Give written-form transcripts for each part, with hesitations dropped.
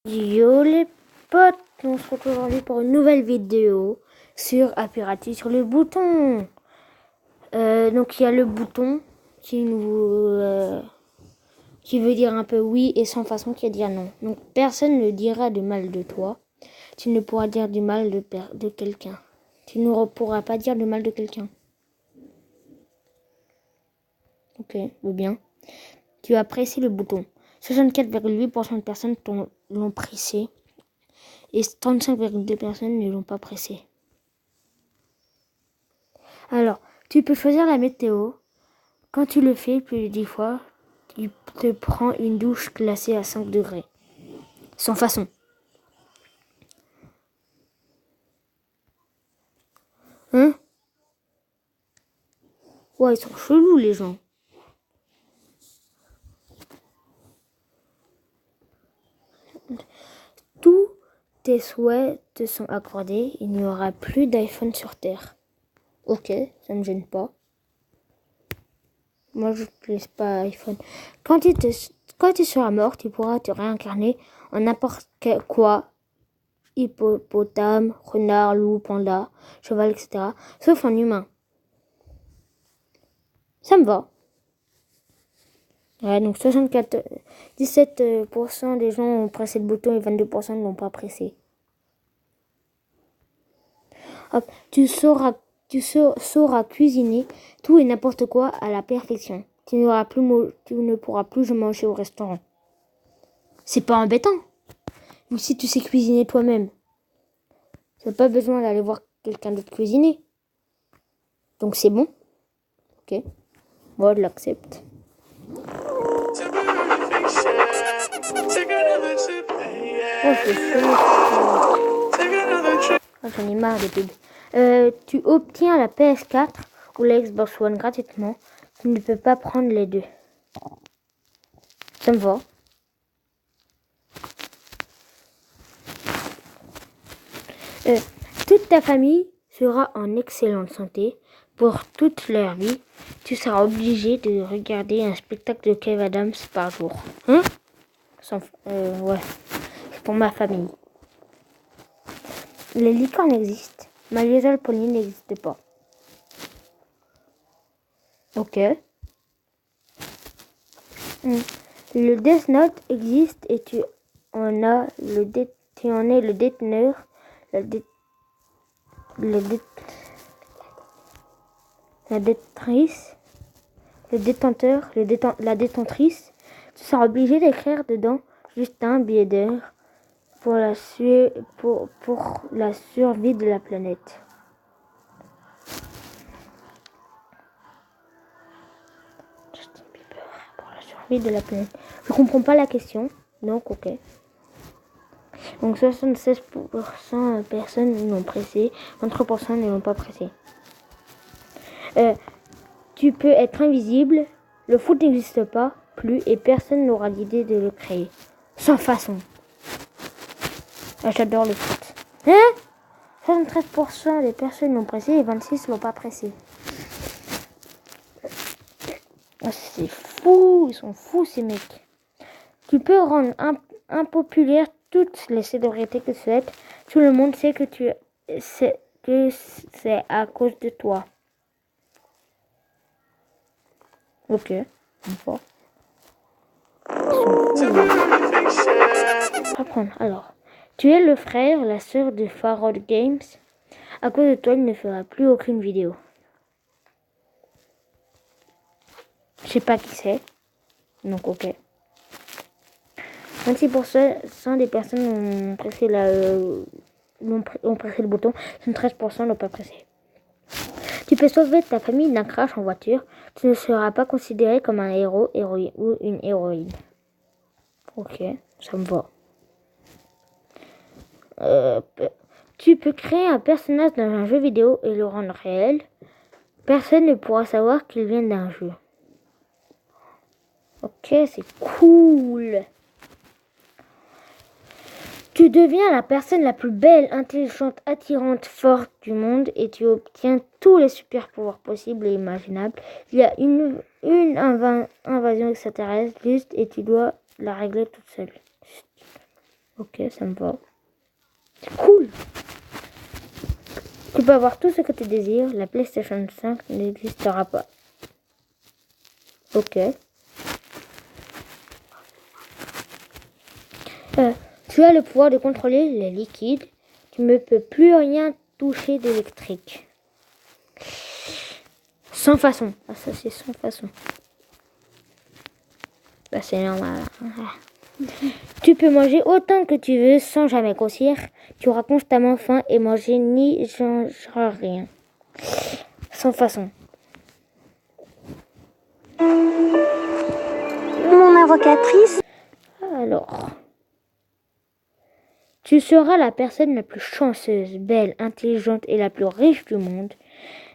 Yo les potes, on se retrouve aujourd'hui pour une nouvelle vidéo sur appuyer sur le bouton. Donc il y a le bouton qui veut dire un peu oui et sans façon qui veut dire non. Donc personne ne dira du mal de toi. Tu ne pourras dire du mal de quelqu'un. Tu ne pourras pas dire du mal de quelqu'un. Ok, bien. Tu apprécies le bouton. 64,8% de personnes l'ont pressé. Et 35,2 personnes ne l'ont pas pressé. Alors, tu peux choisir la météo. Quand tu le fais plus de 10 fois, tu te prends une douche glacée à 5 degrés. Sans façon. Hein? Ouais, ils sont chelous les gens. Tous tes souhaits te sont accordés. Il n'y aura plus d'iPhone sur Terre. Ok, ça ne me gêne pas. Moi, je n'utilise pas iPhone. Quand tu seras mort, tu pourras te réincarner en n'importe quoi. Hippopotame, renard, loup, panda, cheval, etc. Sauf en humain. Ça me va. Ouais, donc 17% des gens ont pressé le bouton et 22% ne l'ont pas pressé. Hop, tu sauras cuisiner tout et n'importe quoi à la perfection. Tu ne pourras plus manger au restaurant. C'est pas embêtant. Mais si tu sais cuisiner toi-même, tu n'as pas besoin d'aller voir quelqu'un d'autre cuisiner. Donc c'est bon. Ok. Moi, je l'accepte. Oh, j'en ai marre des pubs. Tu obtiens la PS4 ou la Xbox One gratuitement. Tu ne peux pas prendre les deux. Ça me va. Toute ta famille sera en excellente santé pour toute leur vie. Tu seras obligé de regarder un spectacle de Kev Adams par jour. Hein? Ouais. C'est pour ma famille. Les licornes existent. Ma Little Pony n'existe pas. Ok. Le Death Note existe et tu en es le déteneur. La détentrice, le détenteur, la détentrice, tu seras obligé d'écrire dedans juste un billet d'heure pour la survie de la planète. Justin Bieber pour la survie de la planète. Je comprends pas la question, donc ok. Donc 76% de personnes l'ont pressé, 23% ne l'ont pas pressé. Tu peux être invisible, le foot n'existe pas plus et personne n'aura l'idée de le créer. Sans façon. Ah, j'adore le foot. Hein? 73% des personnes l'ont pressé et 26% l'ont pas pressé. Oh, c'est fou, ils sont fous ces mecs. Tu peux rendre impopulaire toutes les célébrités que tu souhaites. Tout le monde sait que c'est à cause de toi. Ok, bon. Apprendre. Alors, tu es le frère, la sœur de Farrell Games. À cause de toi, il ne fera plus aucune vidéo. Je sais pas qui c'est. Donc ok. 26% des personnes ont pressé ont pressé le bouton. 13% n'ont pas pressé. Tu peux sauver ta famille d'un crash en voiture. Tu ne seras pas considéré comme un héros, héroïne ou une héroïne. Ok, ça me va. Tu peux créer un personnage dans un jeu vidéo et le rendre réel. Personne ne pourra savoir qu'il vient d'un jeu. Ok, c'est cool. Tu deviens la personne la plus belle, intelligente, attirante, forte du monde et tu obtiens tous les super pouvoirs possibles et imaginables. Il y a une invasion extraterrestre juste et tu dois la régler toute seule. Ok, ça me va. C'est cool. Tu peux avoir tout ce que tu désires. La PlayStation 5 n'existera pas. Ok. Tu as le pouvoir de contrôler les liquides. Tu ne peux plus rien toucher d'électrique. Sans façon. Ah, ça, c'est sans façon. Bah, c'est normal. Tu peux manger autant que tu veux sans jamais grossir. Tu auras constamment faim et manger n'y changera rien. Sans façon. Mon invocatrice. Alors. Tu seras la personne la plus chanceuse, belle, intelligente et la plus riche du monde.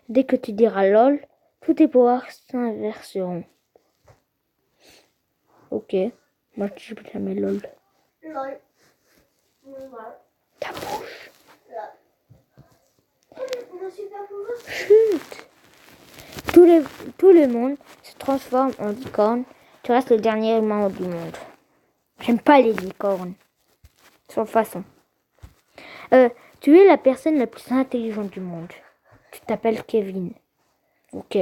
Dès que tu diras lol, tous tes pouvoirs s'inverseront. Ok. Moi, je dis jamais lol. Lol. Ta bouche. Mon super pouvoir. Chut. Tout le monde se transforme en licorne. Tu restes le dernier humain du monde. J'aime pas les licornes. Sans façon. Tu es la personne la plus intelligente du monde. Tu t'appelles Kevin. Ok.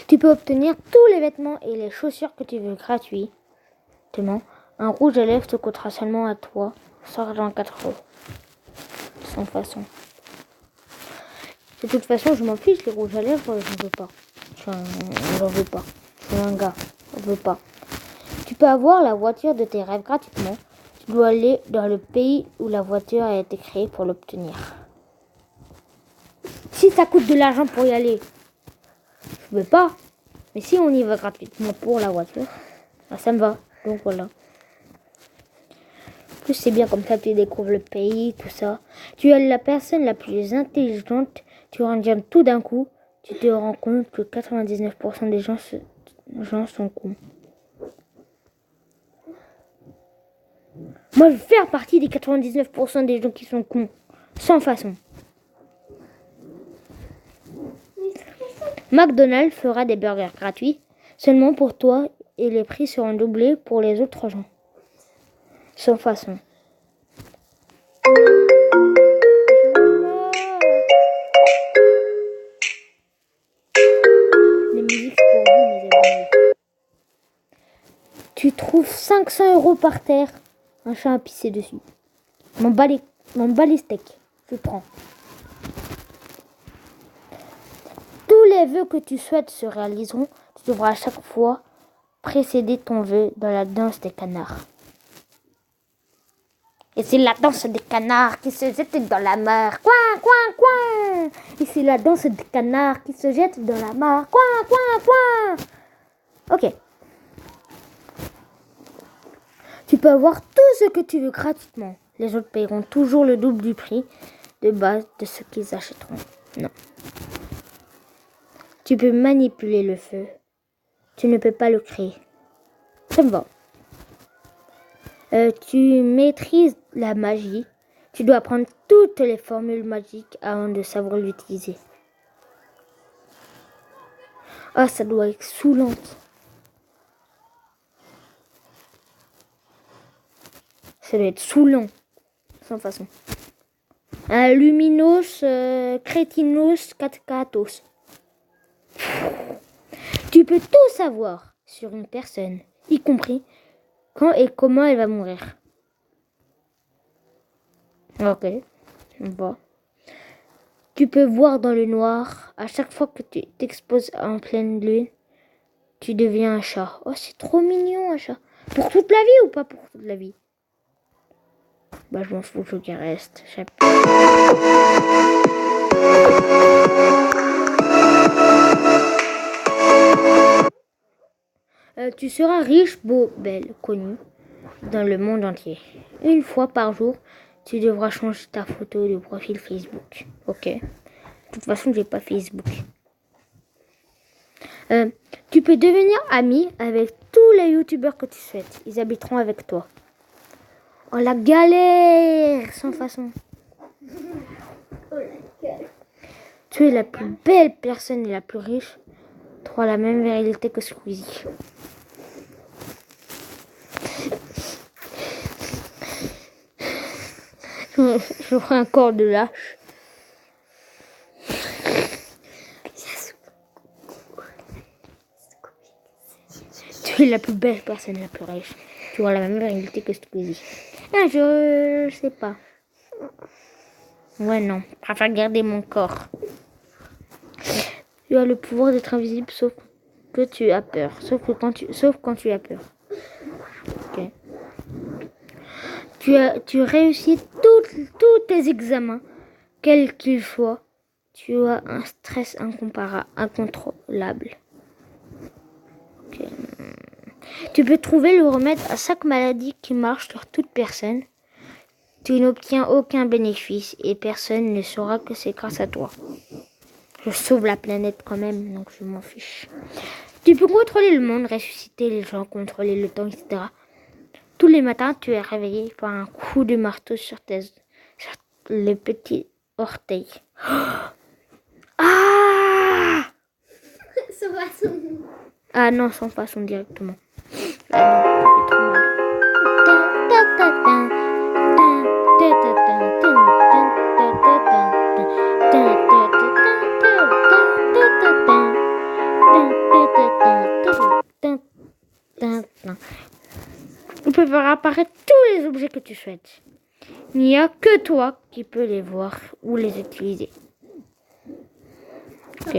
Tu peux obtenir tous les vêtements et les chaussures que tu veux gratuitement. Un rouge à lèvres te coûtera seulement à toi 124 €. Sans façon. De toute façon, je m'en fiche, les rouges à lèvres, je ne veux pas. J'en veux pas. Je suis un gars, je veux pas. Tu peux avoir la voiture de tes rêves gratuitement. Tu dois aller dans le pays où la voiture a été créée pour l'obtenir. Si ça coûte de l'argent pour y aller, je veux pas. Mais si on y va gratuitement pour la voiture, bah ça me va. Donc voilà. En plus, c'est bien comme ça, tu découvres le pays, tout ça. Tu es la personne la plus intelligente. Tu regardes tout d'un coup. Tu te rends compte que 99% des gens sont cons. Moi, je veux faire partie des 99% des gens qui sont cons. Sans façon. McDonald's fera des burgers gratuits seulement pour toi et les prix seront doublés pour les autres gens. Sans façon. Les musiques, c'est pour vous, mes amis. Tu trouves 500 € par terre. Un chat à pisser dessus. Mon bas les steaks. Je prends. Tous les vœux que tu souhaites se réaliseront. Tu devras à chaque fois précéder ton vœu dans la danse des canards. Et c'est la danse des canards qui se jettent dans la mer. Coin, coin, coin. Et c'est la danse des canards qui se jettent dans la mer. Coin, coin, coin. Ok. Tu peux avoir tout ce que tu veux gratuitement. Les autres paieront toujours le double du prix de base de ce qu'ils achèteront. Non. Tu peux manipuler le feu. Tu ne peux pas le créer. Ça me va. Tu maîtrises la magie. Tu dois apprendre toutes les formules magiques avant de savoir l'utiliser. Ah, ça doit être saoulant. Ça doit être saoulant. Sans façon. Luminos, crétinos, catcatos. Tu peux tout savoir sur une personne, y compris quand et comment elle va mourir. Ok, on va. Tu peux voir dans le noir. À chaque fois que tu t'exposes en pleine lune, tu deviens un chat. Oh, c'est trop mignon, un chat. Pour toute la vie ou pas pour toute la vie? Bah, je m'en fous, je qu'il reste. Tu seras riche, beau, belle, connu dans le monde entier. Une fois par jour, tu devras changer ta photo de profil Facebook. Ok. De toute façon, j'ai pas Facebook. Tu peux devenir ami avec tous les youtubeurs que tu souhaites. Ils habiteront avec toi. Oh la galère, sans façon. Tu es la plus belle personne et la plus riche. Tu auras la même virilité que Squeezie. J'aurai un corps de lâche. Tu es la plus belle personne, la plus riche. Tu auras la même réalité que Squeezie. Ah, je sais pas. Ouais, non. Je préfère garder mon corps. Tu as le pouvoir d'être invisible sauf que tu as peur. Sauf quand tu as peur. Ok. Tu réussis tous tes examens, quels qu'ils soient. Tu as un stress incontrôlable. Ok. Tu peux trouver le remède à chaque maladie qui marche sur toute personne. Tu n'obtiens aucun bénéfice et personne ne saura que c'est grâce à toi. Je sauve la planète quand même, donc je m'en fiche. Tu peux contrôler le monde, ressusciter les gens, contrôler le temps, etc. Tous les matins, tu es réveillé par un coup de marteau sur les petits orteils. Ah! Sans façon. Ah non, sans façon directement. Ah non, ça fait trop mal. On peut faire apparaître tous les objets que tu souhaites. Il n'y a que toi qui peux les voir ou les utiliser. Ok.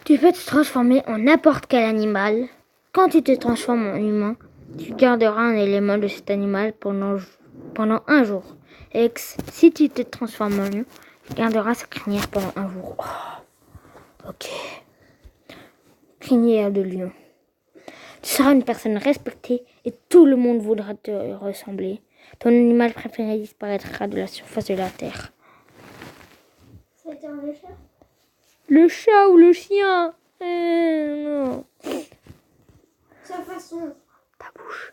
Tu peux te transformer en n'importe quel animal. Quand tu te transformes en humain, tu garderas un élément de cet animal pendant un jour. Et si tu te transformes en lion, tu garderas sa crinière pendant un jour. Oh, ok. Crinière de lion. Tu seras une personne respectée et tout le monde voudra te ressembler. Ton animal préféré disparaîtra de la surface de la terre. C'était un chat? Le chat ou le chien? Non. Sans façon. Ta bouche.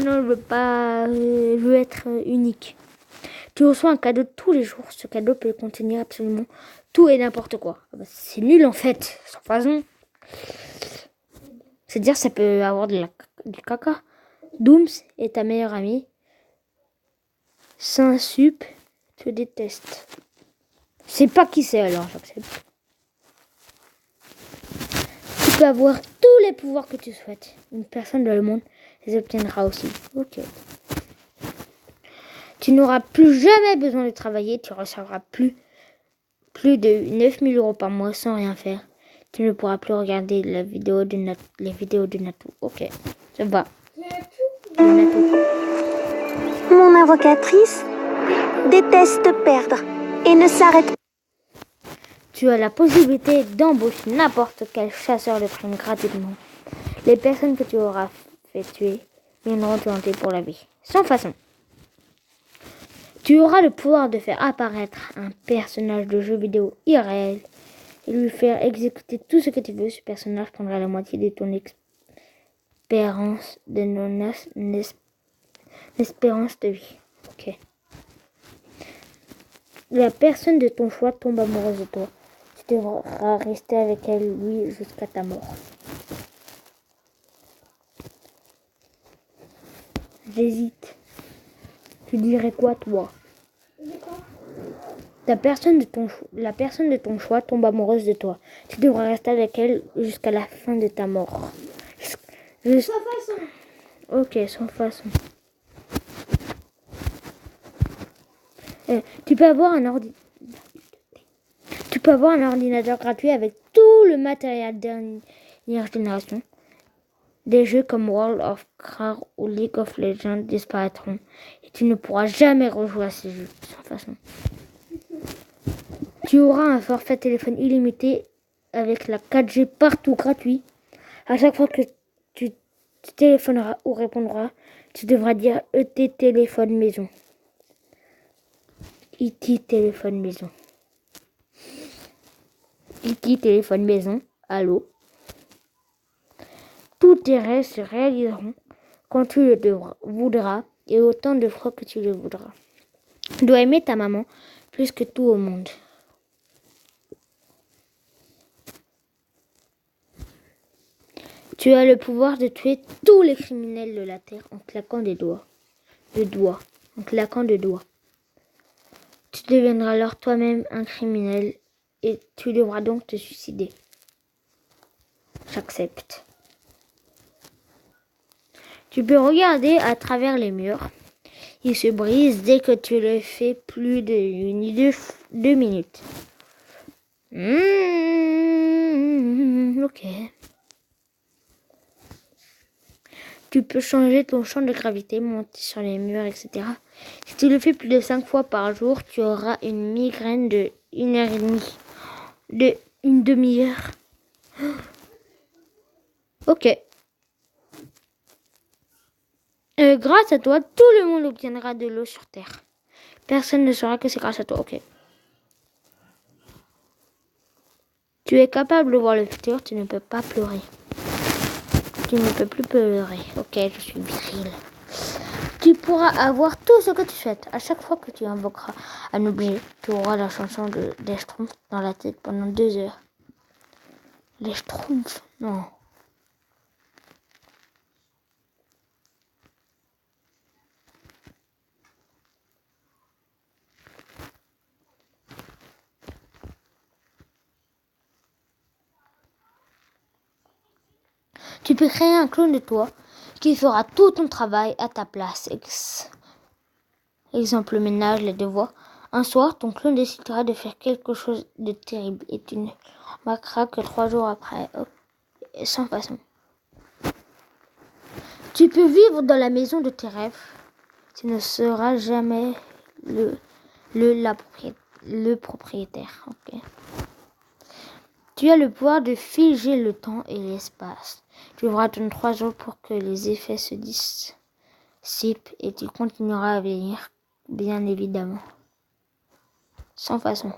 Non, je veux pas. Je veux être unique. Tu reçois un cadeau tous les jours. Ce cadeau peut contenir absolument tout et n'importe quoi. Ah bah, c'est nul en fait, sans façon. C'est-à-dire, ça peut avoir du caca. Dooms est ta meilleure amie. Saint-Sup te déteste. Je sais pas qui c'est alors, j'accepte. Tu peux avoir tous les pouvoirs que tu souhaites. Une personne dans le monde les obtiendra aussi. Ok. Tu n'auras plus jamais besoin de travailler. Tu recevras plus de 9000 € par mois sans rien faire. Tu ne pourras plus regarder les vidéos de Natou. Ok, ça va. De Natou. Mon invocatrice déteste perdre et ne s'arrête pas. Tu as la possibilité d'embaucher n'importe quel chasseur de primes gratuitement. Les personnes que tu auras fait tuer viendront te hanter pour la vie. Sans façon. Tu auras le pouvoir de faire apparaître un personnage de jeu vidéo irréel et lui faire exécuter tout ce que tu veux. Ce personnage prendra la moitié de ton espérance de vie. Ok. La personne de ton choix tombe amoureuse de toi. Tu devras rester avec elle, lui, jusqu'à ta mort. J'hésite. Tu dirais quoi, toi? La personne de ton choix tombe amoureuse de toi. Tu devras rester avec elle jusqu'à la fin de ta mort. Sans façon. Ok, sans façon. Tu peux avoir un ordinateur gratuit avec tout le matériel dernière génération. Des jeux comme World of Warcraft ou League of Legends disparaîtront et tu ne pourras jamais rejouer à ces jeux sans façon. Tu auras un forfait téléphone illimité avec la 4G partout gratuit. À chaque fois que tu téléphoneras ou répondras, tu devras dire ET téléphone maison. E.T. téléphone maison. E.T. téléphone maison. Allô. Tous tes rêves se réaliseront quand tu le voudras et autant de fois que tu le voudras. Tu dois aimer ta maman plus que tout au monde. Tu Tu as le pouvoir de tuer tous les criminels de la Terre en claquant des doigts. En claquant de doigts. Tu deviendras alors toi-même un criminel et tu devras donc te suicider. J'accepte. Tu peux regarder à travers les murs. Ils se brisent dès que tu le fais plus de 2 minutes. Ok. Tu peux changer ton champ de gravité, monter sur les murs, etc. Si tu le fais plus de 5 fois par jour, tu auras une migraine de 1h30. De une demi-heure. Ok. Grâce à toi, tout le monde obtiendra de l'eau sur Terre. Personne ne saura que c'est grâce à toi, ok. Tu es capable de voir le futur, tu ne peux pas pleurer. Tu ne peux plus pleurer. Ok, je suis viril. Tu pourras avoir tout ce que tu souhaites. À chaque fois que tu invoqueras un objet, tu auras la chanson des Schtroumpfs dans la tête pendant 2 heures. Les Schtroumpfs, non. Tu peux créer un clone de toi qui fera tout ton travail à ta place. Exemple, le ménage, les devoirs. Un soir, ton clone décidera de faire quelque chose de terrible et tu ne remarqueras que 3 jours après. Sans façon. Tu peux vivre dans la maison de tes rêves. Tu ne seras jamais le propriétaire. Okay. Tu as le pouvoir de figer le temps et l'espace. Tu devras attendre 3 jours pour que les effets se dissipent et tu continueras à vieillir, bien évidemment. Sans façon.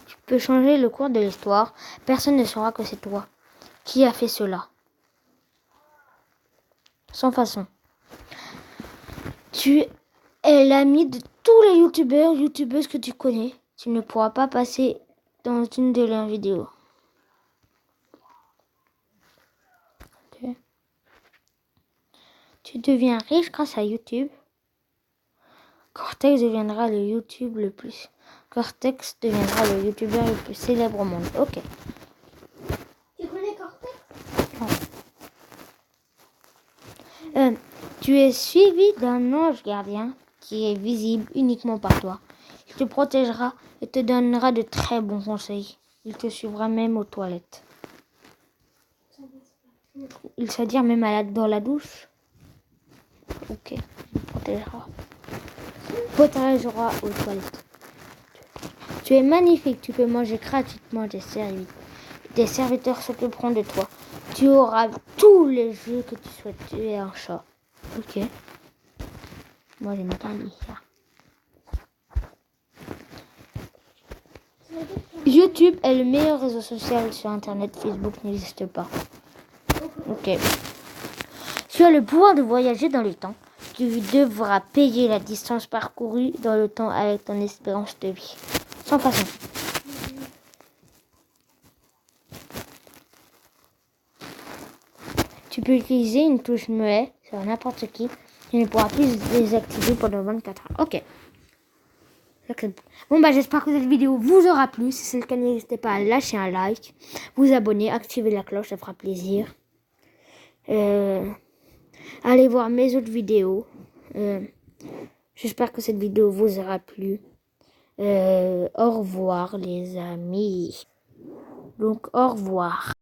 Tu peux changer le cours de l'histoire. Personne ne saura que c'est toi qui a fait cela. Sans façon. Tu es l'ami de tous les youtubeuses que tu connais. Tu ne pourras pas passer dans une de leurs vidéos. Okay. Tu deviens riche grâce à YouTube. Cortex deviendra le youtubeur le plus célèbre au monde. Ok. Tu connais Cortex? Non. Tu es suivi d'un ange gardien qui est visible uniquement par toi. Il te protégera et te donnera de très bons conseils. Il te suivra même aux toilettes. C'est-à-dire même dans la douche. Ok, il protégera aux toilettes. Tu es magnifique, tu peux manger gratuitement des serviteurs s'occuperont de toi. Tu auras tous les jeux que tu souhaites. Tu es un chat. Ok. Moi, j'ai pas dit ça. YouTube est le meilleur réseau social sur Internet. Facebook n'existe pas. Ok. Tu as le pouvoir de voyager dans le temps. Tu devras payer la distance parcourue dans le temps avec ton espérance de vie. Sans façon. Tu peux utiliser une touche muet sur n'importe qui. Tu ne pourras plus désactiver pendant 24 heures. Ok. Bon j'espère que cette vidéo vous aura plu. Si c'est le cas, n'hésitez pas à lâcher un like, vous abonner, activer la cloche, ça fera plaisir. Allez voir mes autres vidéos. J'espère que cette vidéo vous aura plu. Au revoir les amis. Donc au revoir.